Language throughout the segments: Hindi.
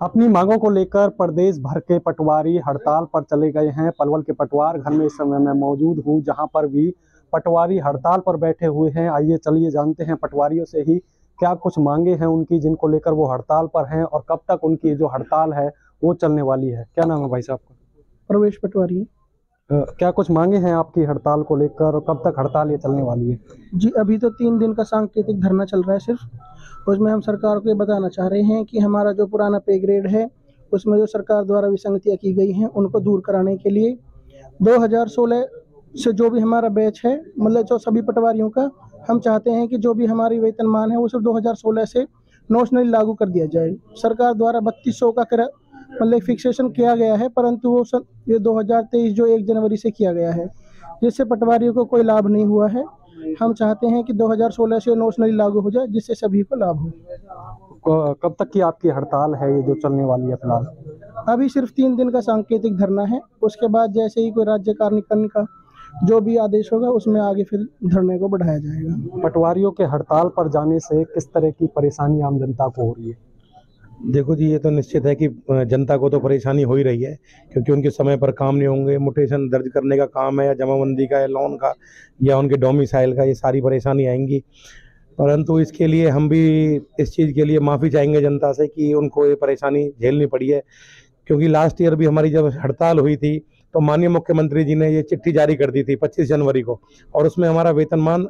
अपनी मांगों को लेकर प्रदेश भर के पटवारी हड़ताल पर चले गए हैं। पलवल के पटवार घर में इस समय मैं मौजूद हूं, जहां पर भी पटवारी हड़ताल पर बैठे हुए हैं। आइए चलिए जानते हैं पटवारियों से ही क्या कुछ मांगे हैं उनकी, जिनको लेकर वो हड़ताल पर हैं, और कब तक उनकी जो हड़ताल है वो चलने वाली है। क्या नाम है भाई साहब का? प्रवेश पटवारी। क्या कुछ मांगे हैं आपकी हड़ताल को लेकर, और कब तक हड़ताल ये चलने वाली है? जी, अभी तो 3 दिन का सांकेतिक धरना चल रहा है सिर्फ। उसमें हम सरकार को ये बताना चाह रहे हैं कि हमारा जो पुराना पे ग्रेड है, उसमें जो सरकार द्वारा विसंगतियाँ की गई हैं, उनको दूर कराने के लिए 2016 से जो भी हमारा बैच है, मतलब जो सभी पटवारियों का, हम चाहते हैं कि जो भी हमारी वेतनमान है वो सिर्फ 2016 से नॉशनली लागू कर दिया जाए। सरकार द्वारा 3200 का मतलब फिक्सेशन किया गया है, परंतु वो ये 2023 जो 1 जनवरी से किया गया है, जिससे पटवारियों को कोई लाभ नहीं हुआ है। हम चाहते हैं कि 2016 से नॉशनली लागू हो जाए, जिससे सभी को लाभ हो। कब तक की आपकी हड़ताल है ये जो चलने वाली है फिलहाल? अभी सिर्फ 3 दिन का सांकेतिक धरना है। उसके बाद जैसे ही कोई राज्य कार्यान्वयन का जो भी आदेश होगा, उसमें आगे फिर धरने को बढ़ाया जाएगा। पटवारियों के हड़ताल पर जाने से किस तरह की परेशानी आम जनता को हो रही है? देखो जी, ये तो निश्चित है कि जनता को तो परेशानी हो ही रही है, क्योंकि उनके समय पर काम नहीं होंगे। मुटेशन दर्ज करने का काम है, या जमाबंदी का, या लोन का, या उनके डोमिसाइल का, ये सारी परेशानी आएंगी। परंतु इसके लिए हम भी इस चीज़ के लिए माफ़ी चाहेंगे जनता से कि उनको ये परेशानी झेलनी पड़ी है। क्योंकि लास्ट ईयर भी हमारी जब हड़ताल हुई थी, तो माननीय मुख्यमंत्री जी ने ये चिट्ठी जारी कर दी थी 25 जनवरी को, और उसमें हमारा वेतनमान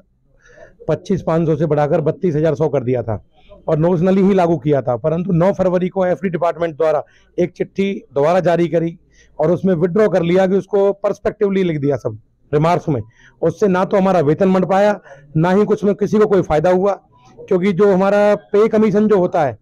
25,500 से बढ़ाकर 32,100 कर दिया था, और नॉशनली ही लागू किया था। परंतु 9 फरवरी को एफडी डिपार्टमेंट द्वारा एक चिट्ठी दोबारा जारी करी, और उसमें विड्रॉ कर लिया कि उसको पर्सपेक्टिवली लिख दिया सब रिमार्क्स में। उससे ना तो हमारा वेतन बढ़ पाया, ना ही कुछ में किसी को कोई फायदा हुआ। क्योंकि जो हमारा पे कमीशन जो होता है,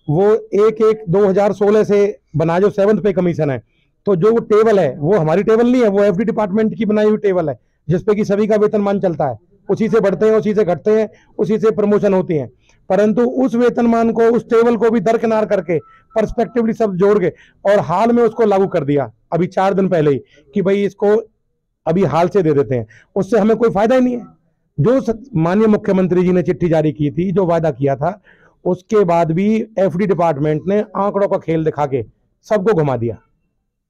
वो 1/1/2016 से बना, जो 7th पे कमीशन है, तो जो वो टेबल है वो हमारी टेबल नहीं है, वो एफडी डिपार्टमेंट की बनाई हुई टेबल है, जिसपे कि सभी का वेतनमान चलता है। उसी से बढ़ते हैं, उसी से घटते हैं, उसी से प्रमोशन होती है। परंतु उस वेतनमान को, उस टेबल को भी दरकिनार करके पर्सपेक्टिवली सब जोड़ के, और हाल में उसको लागू कर दिया अभी 4 दिन पहले ही, कि भाई इसको अभी हाल से दे देते हैं। उससे हमें कोई फायदा ही नहीं है। जो माननीय मुख्यमंत्री जी ने चिट्ठी जारी की थी, जो वादा किया था, उसके बाद भी एफडी डिपार्टमेंट ने आंकड़ों का खेल दिखा के सबको घुमा दिया,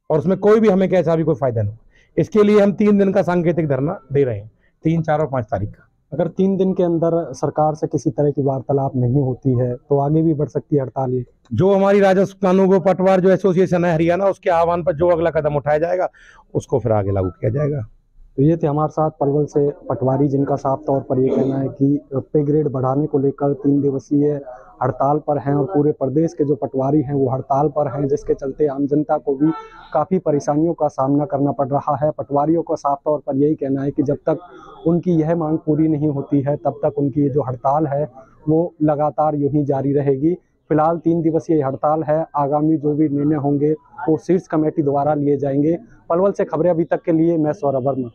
और उसमें कोई भी हमें कैसा भी कोई फायदा नहीं। इसके लिए हम 3 दिन का सांकेतिक धरना दे रहे हैं, 3, 4 और 5 तारीख का। अगर 3 दिन के अंदर सरकार से किसी तरह की वार्तालाप नहीं होती है तो आगे भी बढ़ सकती है हड़ताल ये? जो हमारी राजस्व कानून पटवार जो एसोसिएशन है हरियाणा, उसके आह्वान पर जो अगला कदम उठाया जाएगा, उसको फिर आगे लागू किया जाएगा। तो ये थे हमारे साथ पलवल से पटवारी, जिनका साफ तौर पर ये कहना है कि पे ग्रेड बढ़ाने को लेकर 3 दिवसीय हड़ताल पर हैं, और पूरे प्रदेश के जो पटवारी हैं वो हड़ताल पर हैं, जिसके चलते आम जनता को भी काफ़ी परेशानियों का सामना करना पड़ रहा है। पटवारियों का साफ तौर पर यही कहना है कि जब तक उनकी यह मांग पूरी नहीं होती है, तब तक उनकी जो हड़ताल है वो लगातार यूं ही जारी रहेगी। फिलहाल 3 दिवसीय हड़ताल है। आगामी जो भी निर्णय होंगे वो शीर्ष कमेटी द्वारा लिए जाएंगे। पलवल से खबरें अभी तक के लिए मैं सौरभ वर्मा।